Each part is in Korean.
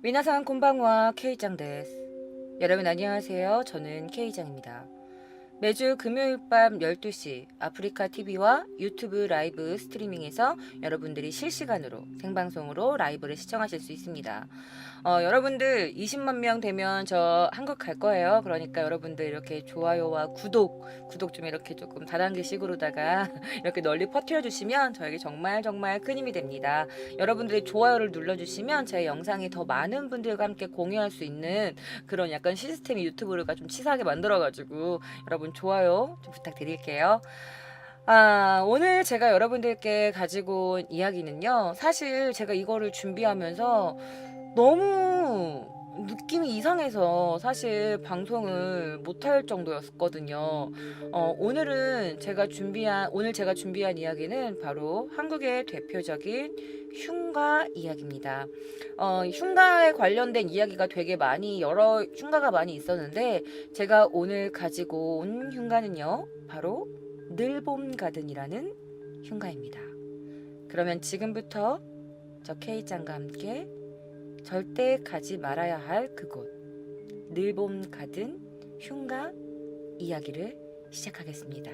미나상 곤방와 K짱 데스. 여러분 안녕하세요. 저는 K짱입니다. 매주 금요일 밤 12시 아프리카 TV와 유튜브 라이브 스트리밍에서 여러분들이 실시간으로 생방송으로 라이브를 시청하실 수 있습니다. 여러분들 20만 명 되면 저 한국 갈 거예요. 그러니까 여러분들 이렇게 좋아요와 구독 좀 이렇게 조금 다단계식으로다가 이렇게 널리 퍼뜨려 주시면 저에게 정말 큰 힘이 됩니다. 여러분들이 좋아요를 눌러주시면 제 영상이 더 많은 분들과 함께 공유할 수 있는 그런 약간 시스템이 유튜브가 좀 치사하게 만들어가지고 여러분 좋아요 좀 부탁드릴게요. 오늘 제가 여러분들께 가지고 온 이야기는요. 사실 제가 이거를 준비하면서 너무 느낌이 이상해서 사실 방송을 못할 정도였거든요. 오늘 제가 준비한 이야기는 바로 한국의 대표적인 흉가 이야기입니다. 흉가에 관련된 이야기가 되게 여러 흉가가 많이 있었는데 제가 오늘 가지고 온 흉가는요. 바로 늘봄가든이라는 흉가입니다. 그러면 지금부터 저 K짱과 함께 절대 가지 말아야 할 그곳 늘봄가든 흉가 이야기를 시작하겠습니다.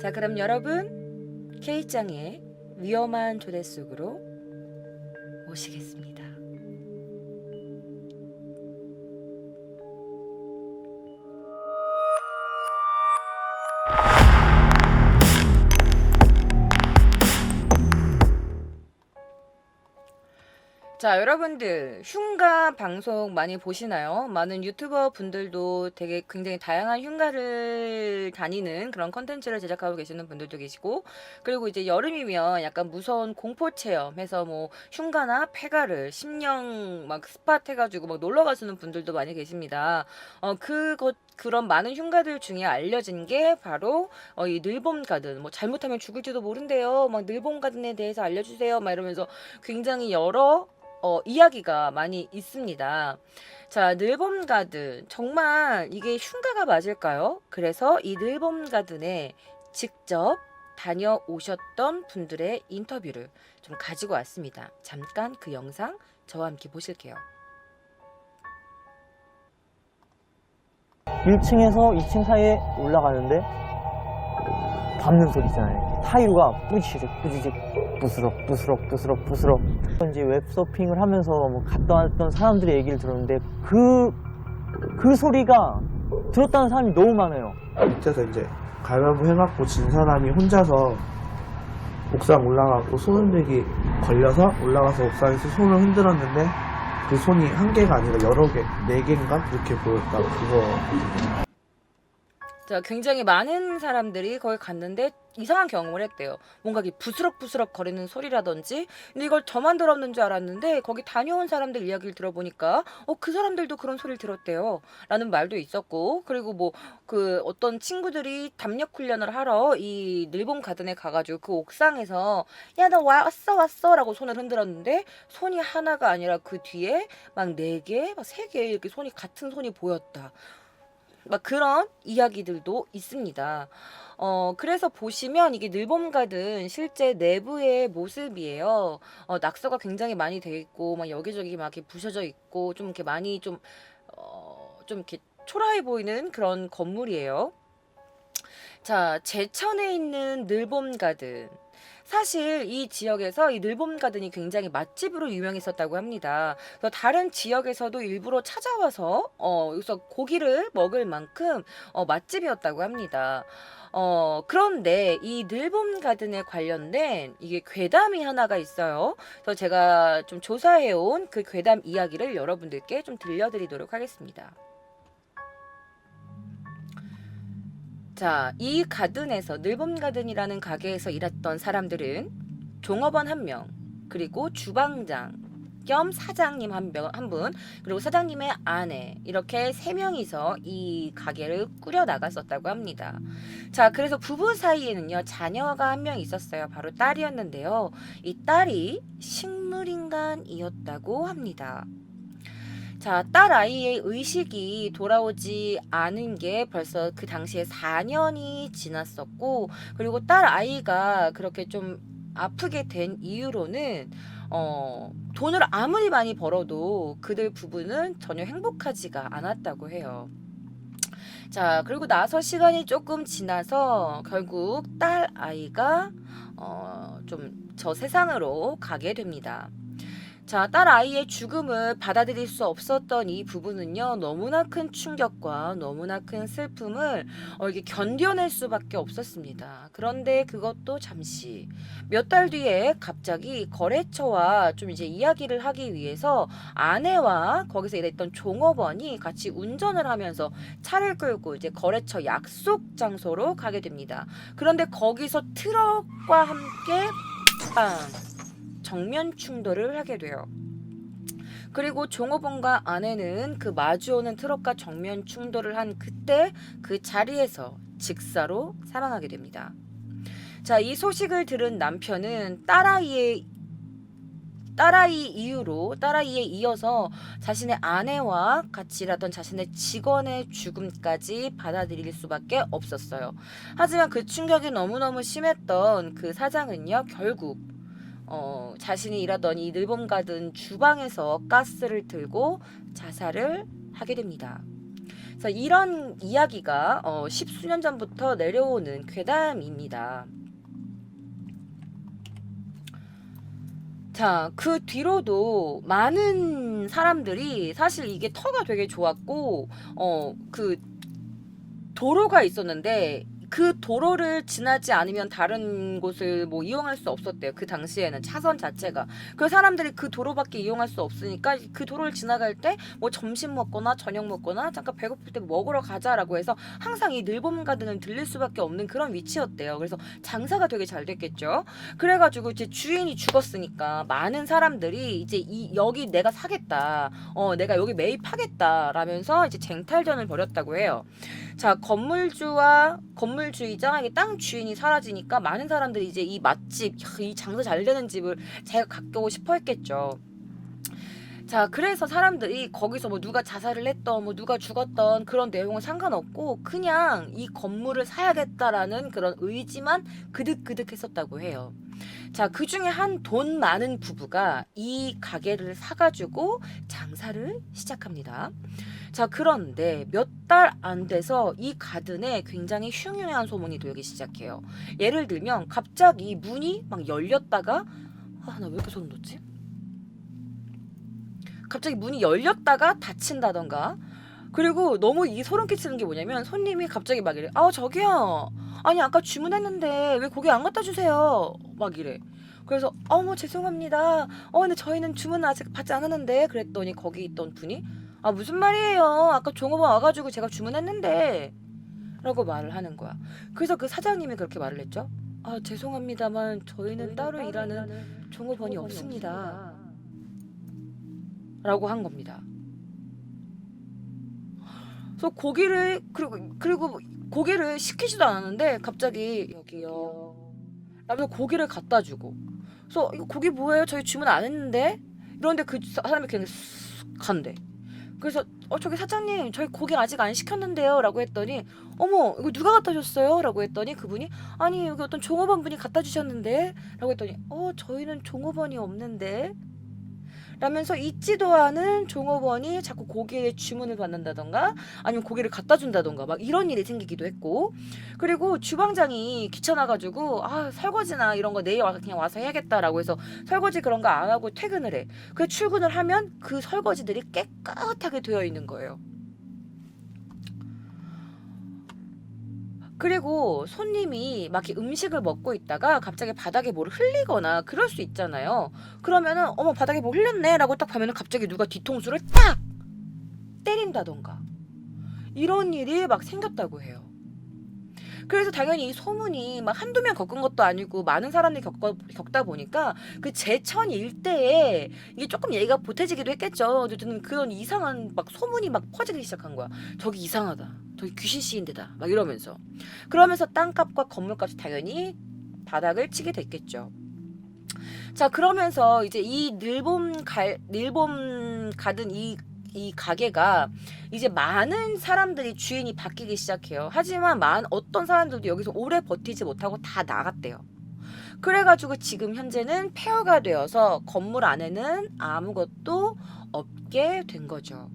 자, 그럼 여러분 K짱의 위험한 조대 속으로 모시겠습니다. 자, 여러분들 흉가 방송 많이 보시나요? 많은 유튜버 분들도 되게 굉장히 다양한 흉가를 다니는 그런 컨텐츠를 제작하고 계시는 분들도 계시고, 그리고 이제 여름이면 약간 무서운 공포 체험해서 뭐 흉가나 폐가를 심령 막 스팟 해가지고 막 놀러 가시는 분들도 많이 계십니다. 그런 많은 흉가들 중에 알려진 게 바로 이 늘봄가든, 뭐 잘못하면 죽을지도 모른대요. 막 늘봄가든에 대해서 알려주세요. 막 이러면서 굉장히 여러 이야기가 많이 있습니다. 자, 늘봄가든 정말 이게 흉가가 맞을까요? 그래서 이 늘봄가든에 직접 다녀오셨던 분들의 인터뷰를 좀 가지고 왔습니다. 잠깐 그 영상 저와 함께 보실게요. 1층에서 2층 사이에 올라가는데 밟는 소리 있잖아요. 타이루가 뿌지직 부스럭 이제 웹서핑을 하면서 뭐 갔다 왔던 사람들의 얘기를 들었는데 그 소리가 들었다는 사람이 너무 많아요. 밑에서 이제 가위바위보 해갖고 진 사람이 혼자서 옥상 올라가고 손 흔들기 걸려서 올라가서 옥상에서 손을 흔들었는데 그 손이 한 개가 아니라 여러 개, 네 개인가 그렇게 보였다. 그거. 자, 굉장히 많은 사람들이 거기 갔는데 이상한 경험을 했대요. 뭔가 이게 부스럭부스럭 거리는 소리라든지. 근데 이걸 저만 들었는 줄 알았는데 거기 다녀온 사람들 이야기를 들어보니까 그 사람들도 그런 소리를 들었대요. 라는 말도 있었고, 그리고 뭐 그 어떤 친구들이 담력 훈련을 하러 이 늘봄 가든에 가가지고 그 옥상에서 야 너 왔어 라고 손을 흔들었는데 손이 하나가 아니라 그 뒤에 막 네 개, 막 세 개 이렇게 같은 손이 보였다. 막 그런 이야기들도 있습니다. 그래서 보시면 이게 늘봄가든 실제 내부의 모습이에요. 낙서가 굉장히 많이 돼 있고, 막 여기저기 막 이렇게 부셔져 있고, 좀 이렇게 많이 좀 이렇게 초라해 보이는 그런 건물이에요. 자, 제천에 있는 늘봄가든. 사실 이 지역에서 이 늘봄가든이 굉장히 맛집으로 유명했었다고 합니다. 그래서 다른 지역에서도 일부러 찾아와서 여기서 고기를 먹을 만큼 맛집이었다고 합니다. 그런데 이 늘봄가든에 관련된 이게 괴담이 하나가 있어요. 그래서 제가 좀 조사해온 그 괴담 이야기를 여러분들께 좀 들려드리도록 하겠습니다. 자, 이 가든에서 늘봄가든이라는 가게에서 일했던 사람들은 종업원 1명, 그리고 주방장 겸 사장님 한 분, 그리고 사장님의 아내, 이렇게 3명이서 이 가게를 꾸려 나갔었다고 합니다. 자, 그래서 부부 사이에는요, 자녀가 1명 있었어요. 바로 딸이었는데요. 이 딸이 식물인간이었다고 합니다. 자, 딸 아이의 의식이 돌아오지 않은 게 벌써 그 당시에 4년이 지났었고, 그리고 딸 아이가 그렇게 좀 아프게 된 이유로는 돈을 아무리 많이 벌어도 그들 부부는 전혀 행복하지가 않았다고 해요. 자, 그리고 나서 시간이 조금 지나서 결국 딸 아이가 좀 저 세상으로 가게 됩니다. 자, 딸 아이의 죽음을 받아들일 수 없었던 이 부부는요, 너무나 큰 충격과 너무나 큰 슬픔을 이게 견뎌낼 수밖에 없었습니다. 그런데 그것도 잠시 몇 달 뒤에 갑자기 거래처와 좀 이제 이야기를 하기 위해서 아내와 거기서 일했던 종업원이 같이 운전을 하면서 차를 끌고 이제 거래처 약속 장소로 가게 됩니다. 그런데 거기서 트럭과 함께 빵! 정면 충돌을 하게 돼요. 그리고 종업원과 아내는 그 마주오는 트럭과 정면 충돌을 한 그때 그 자리에서 직사로 사망하게 됩니다. 자, 이 소식을 들은 남편은 딸아이에 이어서 자신의 아내와 같이 일하던 자신의 직원의 죽음까지 받아들일 수밖에 없었어요. 하지만 그 충격이 너무너무 심했던 그 사장은요, 결국 자신이 일하던 이 늘봄 가든 주방에서 가스를 틀고 자살을 하게 됩니다. 그래서 이런 이야기가 십수년 전부터 내려오는 괴담입니다. 자, 그 뒤로도 많은 사람들이 사실 이게 터가 되게 좋았고, 그 도로가 있었는데 그 도로를 지나지 않으면 다른 곳을 뭐 이용할 수 없었대요. 그 당시에는 차선 자체가. 그 사람들이 그 도로밖에 이용할 수 없으니까 그 도로를 지나갈 때 뭐 점심 먹거나 저녁 먹거나 잠깐 배고플 때 먹으러 가자라고 해서 항상 이 늘봄 가든을 들릴 수밖에 없는 그런 위치였대요. 그래서 장사가 되게 잘 됐겠죠. 그래가지고 이제 주인이 죽었으니까 많은 사람들이 이제 여기 내가 사겠다. 내가 여기 매입하겠다라면서 이제 쟁탈전을 벌였다고 해요. 자, 건물주이자 땅 주인이 사라지니까 많은 사람들이 이제 이 맛집, 이 장사 잘 되는 집을 제가 갖고 싶어 했겠죠. 자, 그래서 사람들이 거기서 뭐 누가 자살을 했던, 뭐 누가 죽었던 그런 내용은 상관없고 그냥 이 건물을 사야겠다라는 그런 의지만 그득그득 했었다고 해요. 자, 그 중에 한 돈 많은 부부가 이 가게를 사가지고 장사를 시작합니다. 자, 그런데 몇 달 안 돼서 이 가든에 굉장히 흉흉한 소문이 돌기 시작해요. 예를 들면 갑자기 문이 막 열렸다가 나 왜 이렇게 소름 돋지? 갑자기 문이 열렸다가 닫힌다던가. 그리고 너무 이 소름 끼치는 게 뭐냐면 손님이 갑자기 막 이래. 저기요. 아니 아까 주문했는데 왜 고기 안 갖다 주세요? 막 이래. 그래서 어머 죄송합니다. 근데 저희는 주문 아직 받지 않았는데 그랬더니 거기 있던 분이 무슨 말이에요? 아까 종업원 와가지고 제가 주문했는데 라고 말을 하는 거야. 그래서 그 사장님이 그렇게 말을 했죠. 죄송합니다만 저희는 따로 일하는 종업원이 없습니다. 라고 한 겁니다. 그래서 그리고 고기를 시키지도 않았는데 갑자기 여기요. 라면서 고기를 갖다 주고. 그래서 이거 고기 뭐예요? 저희 주문 안 했는데. 이런데 그 사람이 그냥 쓱 간대. 그래서 저기 사장님 저희 고기 아직 안 시켰는데요 라고 했더니 어머 이거 누가 갖다 줬어요? 라고 했더니 그분이 아니 여기 어떤 종업원 분이 갖다 주셨는데 라고 했더니 저희는 종업원이 없는데 라면서 있지도 않은 종업원이 자꾸 고기의 주문을 받는다던가 아니면 고기를 갖다 준다던가 막 이런 일이 생기기도 했고, 그리고 주방장이 귀찮아가지고 설거지나 이런 거 내일 와서 그냥 와서 해야겠다라고 해서 설거지 그런 거 안 하고 퇴근을 해. 그 출근을 하면 그 설거지들이 깨끗하게 되어 있는 거예요. 그리고 손님이 막 이렇게 음식을 먹고 있다가 갑자기 바닥에 뭘 흘리거나 그럴 수 있잖아요. 그러면은 어머 바닥에 뭐 흘렸네 라고 딱 보면은 갑자기 누가 뒤통수를 딱 때린다던가 이런 일이 막 생겼다고 해요. 그래서 당연히 이 소문이 막 한두 명 겪은 것도 아니고 많은 사람들이 겪다 보니까 그 제천 일대에 이게 조금 얘기가 보태지기도 했겠죠. 어쨌든 그런 이상한 막 소문이 막 퍼지기 시작한 거야. 저기 이상하다. 저기 귀신 씌인 데다. 막 이러면서. 그러면서 땅값과 건물값이 당연히 바닥을 치게 됐겠죠. 자, 그러면서 이제 이 늘봄 가든 이 가게가 이제 많은 사람들이 주인이 바뀌기 시작해요. 하지만 어떤 사람들도 여기서 오래 버티지 못하고 다 나갔대요. 그래가지고 지금 현재는 폐허가 되어서 건물 안에는 아무것도 없게 된 거죠.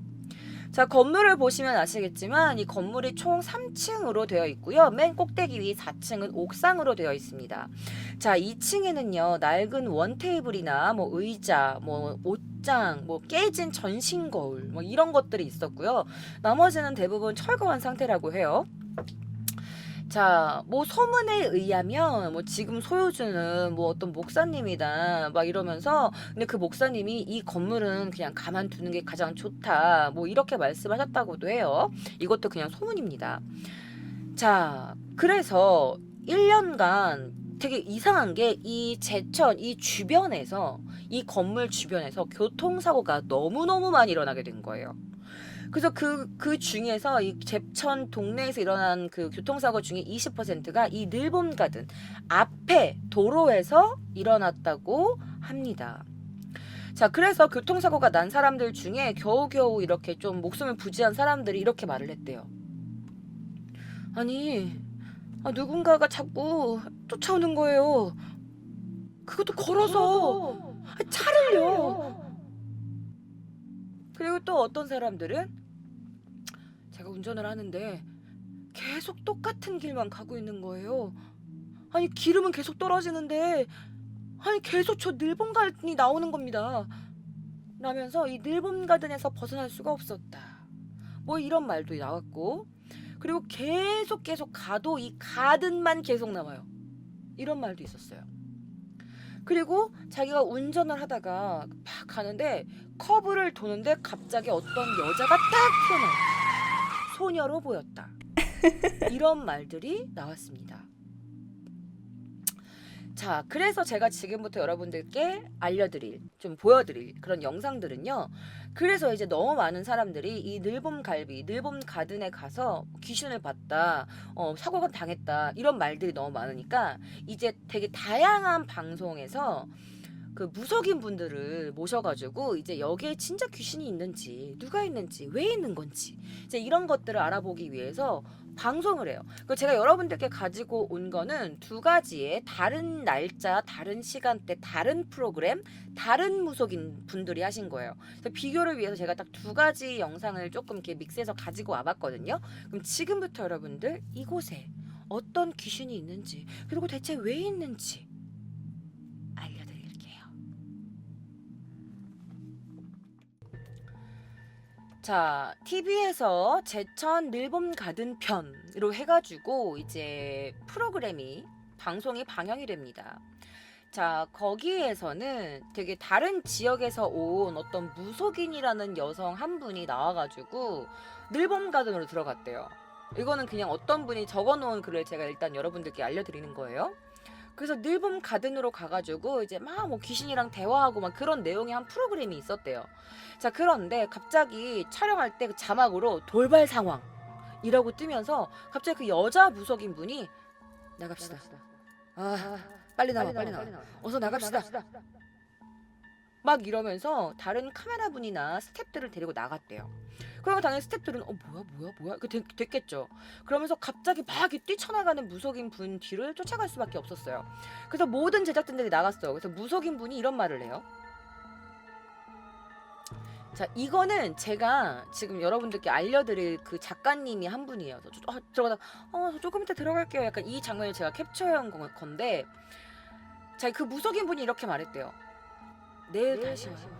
자, 건물을 보시면 아시겠지만 이 건물이 총 3층으로 되어 있고요. 맨 꼭대기 위 4층은 옥상으로 되어 있습니다. 자, 2층에는요. 낡은 원테이블이나 뭐 의자, 뭐 옷장, 뭐 깨진 전신 거울 뭐 이런 것들이 있었고요. 나머지는 대부분 철거한 상태라고 해요. 자, 뭐 소문에 의하면 뭐 지금 소유주는 뭐 어떤 목사님이다 막 이러면서, 근데 그 목사님이 이 건물은 그냥 가만두는 게 가장 좋다 뭐 이렇게 말씀하셨다고도 해요. 이것도 그냥 소문입니다. 자, 그래서 1년간 되게 이상한 게 이 제천 이 주변에서, 이 건물 주변에서 교통사고가 너무너무 많이 일어나게 된 거예요. 그래서 그 중에서 이 제천 동네에서 일어난 그 교통사고 중에 20%가 이 늘봄가든 앞에 도로에서 일어났다고 합니다. 자, 그래서 교통사고가 난 사람들 중에 겨우겨우 이렇게 좀 목숨을 부지한 사람들이 이렇게 말을 했대요. 아니, 누군가가 자꾸 쫓아오는 거예요. 그것도 걸어서. 차를요. 그리고 또 어떤 사람들은 제가 운전을 하는데 계속 똑같은 길만 가고 있는 거예요. 아니, 기름은 계속 떨어지는데 아니 계속 저 늘봄가든이 나오는 겁니다. 라면서 이 늘봄가든에서 벗어날 수가 없었다. 뭐 이런 말도 나왔고, 그리고 계속 가도 이 가든만 계속 나와요. 이런 말도 있었어요. 그리고 자기가 운전을 하다가 막 가는데 커브를 도는데 갑자기 어떤 여자가 딱 튀어나와요. 소녀로 보였다. 이런 말들이 나왔습니다. 자, 그래서 제가 지금부터 여러분들께 알려드릴, 좀 보여드릴 그런 영상들은요. 그래서 이제 너무 많은 사람들이 이 늘봄갈비, 늘봄가든에 가서 귀신을 봤다, 사고가 당했다 이런 말들이 너무 많으니까 이제 되게 다양한 방송에서 그 무속인 분들을 모셔가지고 이제 여기에 진짜 귀신이 있는지, 누가 있는지, 왜 있는 건지 이제 이런 것들을 알아보기 위해서 방송을 해요. 그 제가 여러분들께 가지고 온 거는 두 가지의 다른 날짜, 다른 시간대, 다른 프로그램, 다른 무속인 분들이 하신 거예요. 그래서 비교를 위해서 제가 딱 두 가지 영상을 조금 이렇게 믹스해서 가지고 와봤거든요. 그럼 지금부터 여러분들 이곳에 어떤 귀신이 있는지, 그리고 대체 왜 있는지 알려드릴게요. 자, TV에서 제천 늘봄가든 편으로 해가지고 이제 방송이 방영이 됩니다. 자, 거기에서는 되게 다른 지역에서 온 어떤 무속인이라는 여성 한 분이 나와가지고 늘봄가든으로 들어갔대요. 이거는 그냥 어떤 분이 적어놓은 글을 제가 일단 여러분들께 알려드리는 거예요. 그래서 늘봄가든으로 가가지고 이제 막 뭐 귀신이랑 대화하고 막 그런 내용의 한 프로그램이 있었대요. 자, 그런데 갑자기 촬영할 때 그 자막으로 돌발 상황이라고 뜨면서 갑자기 그 여자 무속인 분이 나갑시다. 빨리 나와. 어서 나갑시다. 막 이러면서 다른 카메라 분이나 스태프들을 데리고 나갔대요. 그러면 당연히 스태프들은 뭐야 그 됐겠죠. 그러면서 갑자기 막 이렇게 뛰쳐나가는 무속인 분 뒤를 쫓아갈 수밖에 없었어요. 그래서 모든 제작진들이 나갔어요. 그래서 무속인 분이 이런 말을 해요. 자, 이거는 제가 지금 여러분들께 알려드릴 그 작가님이 한 분이에요. 들어가다 저 조금 이따 들어갈게요. 약간 이 장면을 제가 캡처해온 건데, 자, 그 무속인 분이 이렇게 말했대요. 내일 다시 와요.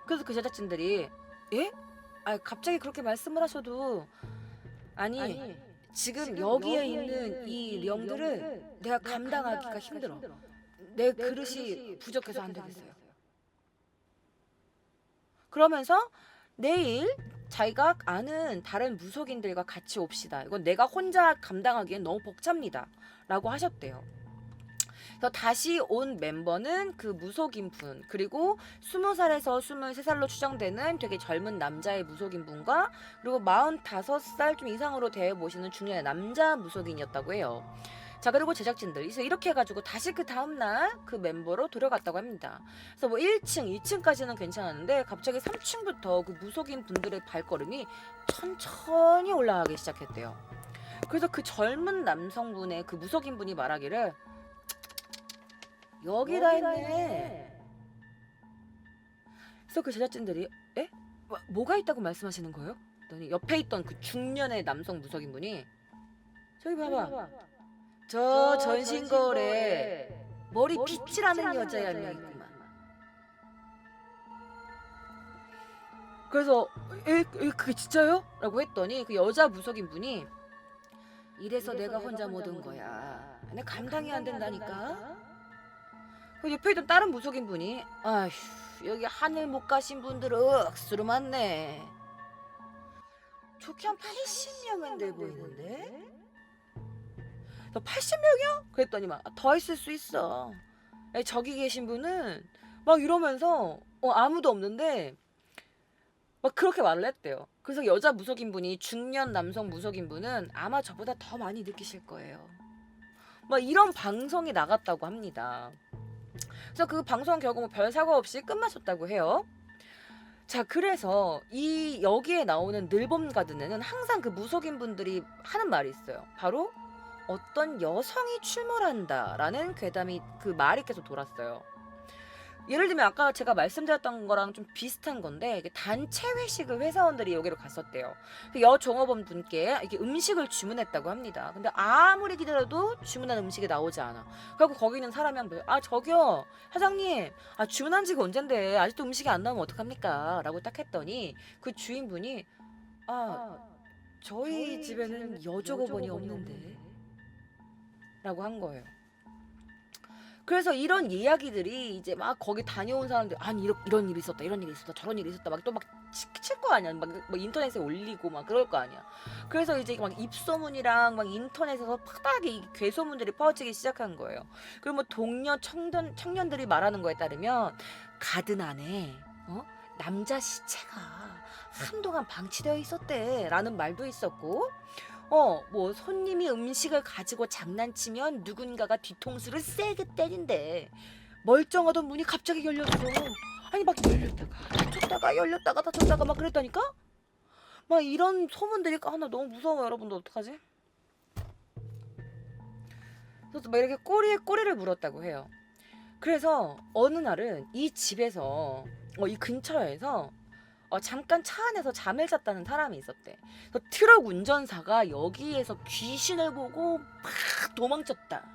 그래서 그 제작진들이 예? 갑자기 그렇게 말씀을 하셔도 아니 지금 여기에 있는 이 령들을 내가 감당하기가 힘들어. 내 그릇이 부족해서 안 되겠어요. 그러면서 내일 자기가 아는 다른 무속인들과 같이 옵시다. 이건 내가 혼자 감당하기엔 너무 벅찹니다. 라고 하셨대요. 그래서 다시 온 멤버는 그 무속인 분, 그리고 20살에서 23살로 추정되는 되게 젊은 남자의 무속인 분과, 그리고 45살 좀 이상으로 대해 보시는 중년의 남자 무속인이었다고 해요. 자, 그리고 제작진들이 이렇게 해가지고 다시 그 다음날 그 멤버로 들어갔다고 합니다. 그래서 뭐 1층, 2층까지는 괜찮았는데 갑자기 3층부터 그 무속인 분들의 발걸음이 천천히 올라가기 시작했대요. 그래서 그 젊은 남성분의 그 무속인 분이 말하기를 여기다 했네. 그래서 그 제작진들이 에? 뭐가 있다고 말씀하시는 거예요? 그랬더니 옆에 있던 그 중년의 남성 무속인분이 저기 봐봐. 저 전신거래 머리 빗질하는 여자야 있구만. 그래서 그게 진짜요? 라고 했더니 그 여자 무속인분이 이래서 내가 혼자 못 온 거야. 내가 감당이 안 된다니까. 그 옆에 있던 다른 무속인분이 아휴 여기 하늘 못 가신 분들은 억수로 많네. 좋게 한 80명은 돼 보이는데? 너 80명이야? 그랬더니 막 더 있을 수 있어. 저기 계신 분은 막 이러면서 아무도 없는데 막 그렇게 말을 했대요. 그래서 여자 무속인분이 중년 남성 무속인분은 아마 저보다 더 많이 느끼실 거예요. 막 이런 방송이 나갔다고 합니다. 그래서 그 방송 결국 뭐 별 사고 없이 끝마쳤다고 해요. 자, 그래서 이 여기에 나오는 늘봄 가든에는 항상 그 무속인 분들이 하는 말이 있어요. 바로 어떤 여성이 출몰한다라는 괴담이 그 말이 계속 돌았어요. 예를 들면 아까 제가 말씀드렸던 거랑 좀 비슷한 건데 단체 회식을 회사원들이 여기로 갔었대요. 여 종업원 분께 이렇게 음식을 주문했다고 합니다. 근데 아무리 기다려도 주문한 음식이 나오지 않아. 그리고 거기 있는 사람이 한 번, 저기요 사장님, 주문한 지가 언젠데 아직도 음식이 안 나오면 어떡합니까? 라고 딱 했더니 그 주인분이 저희 집에는 여종업원이 없는데 라고 한 거예요. 그래서 이런 이야기들이 이제 막 거기 다녀온 사람들 아니 이런 일이 있었다 이런 일이 있었다 저런 일이 있었다 막 또 막 칠 거 아니야 막 인터넷에 올리고 막 그럴 거 아니야. 그래서 이제 막 입소문이랑 막 인터넷에서 파닥이 괴소문들이 퍼지기 시작한 거예요. 그리고 뭐 동료 청년들이 말하는 거에 따르면 가든 안에 남자 시체가 한동안 방치되어 있었대라는 말도 있었고 뭐 손님이 음식을 가지고 장난치면 누군가가 뒤통수를 세게 때린대. 멀쩡하던 문이 갑자기 열렸어. 아니 막 열렸다가 닫혔다가 열렸다가 닫혔다가 막 그랬다니까? 막 이런 소문들이 나 너무 무서워. 여러분들 어떡하지? 그래서 막 이렇게 꼬리에 꼬리를 물었다고 해요. 그래서 어느 날은 이 집에서 이 근처에서 잠깐 차 안에서 잠을 잤다는 사람이 있었대. 그래서 트럭 운전사가 여기에서 귀신을 보고 막 도망쳤다.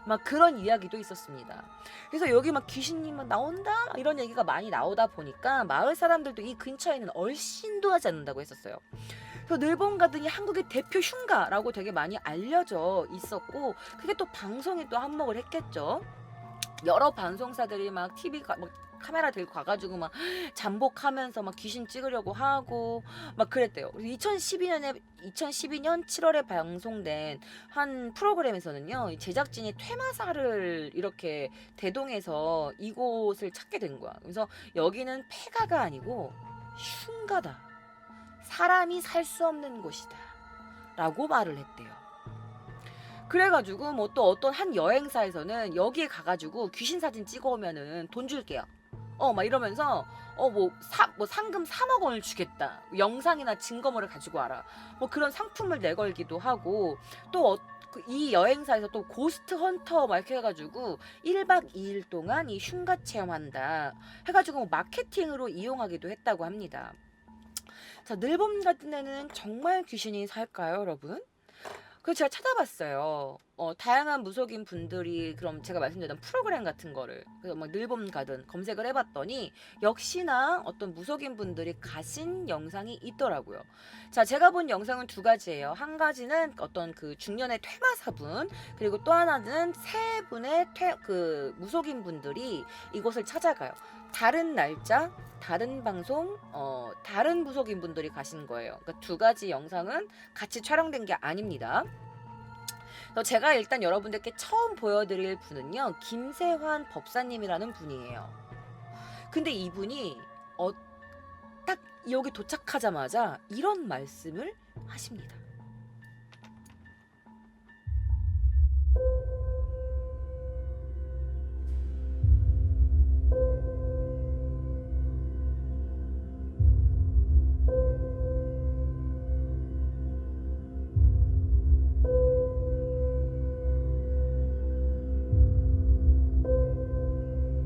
막 그런 이야기도 있었습니다. 그래서 여기 막 귀신이 막 나온다 이런 얘기가 많이 나오다 보니까 마을 사람들도 이 근처에는 얼씬도 하지 않는다고 했었어요. 그래서 늘봄 가든이 한국의 대표 흉가라고 되게 많이 알려져 있었고 그게 또 방송에 또 한몫을 했겠죠. 여러 방송사들이 막 TV가 막 카메라 들고 가가지고 막 잠복하면서 막 귀신 찍으려고 하고 막 그랬대요. 2012년 7월에 방송된 한 프로그램에서는요, 제작진이 퇴마사를 이렇게 대동해서 이곳을 찾게 된 거야. 그래서 여기는 폐가가 아니고 흉가다. 사람이 살 수 없는 곳이다. 라고 말을 했대요. 그래가지고 뭐 또 어떤 한 여행사에서는 여기에 가가지고 귀신 사진 찍어오면은 돈 줄게요. 막 이러면서 뭐 상금 3억 원을 주겠다. 영상이나 증거물을 가지고 와라. 뭐 그런 상품을 내걸기도 하고 또 이 여행사에서 또 고스트 헌터 막 이렇게 해가지고 1박 2일 동안 이 흉가 체험한다 해가지고 뭐 마케팅으로 이용하기도 했다고 합니다. 자, 늘봄 같은 데는 정말 귀신이 살까요, 여러분? 그래서 제가 찾아봤어요. 다양한 무속인 분들이 그럼 제가 말씀드렸던 프로그램 같은 거를 그래서 막 늘봄 가든 검색을 해봤더니 역시나 어떤 무속인 분들이 가신 영상이 있더라고요. 자, 제가 본 영상은 두 가지예요. 한 가지는 어떤 그 중년의 퇴마사분 그리고 또 하나는 세 분의 그 무속인 분들이 이곳을 찾아가요. 다른 날짜, 다른 방송, 다른 무속인 분들이 가신 거예요. 그러니까 두 가지 영상은 같이 촬영된 게 아닙니다. 제가 일단 여러분들께 처음 보여드릴 분은요, 김세환 법사님이라는 분이에요. 근데 이분이 딱 여기 도착하자마자 이런 말씀을 하십니다.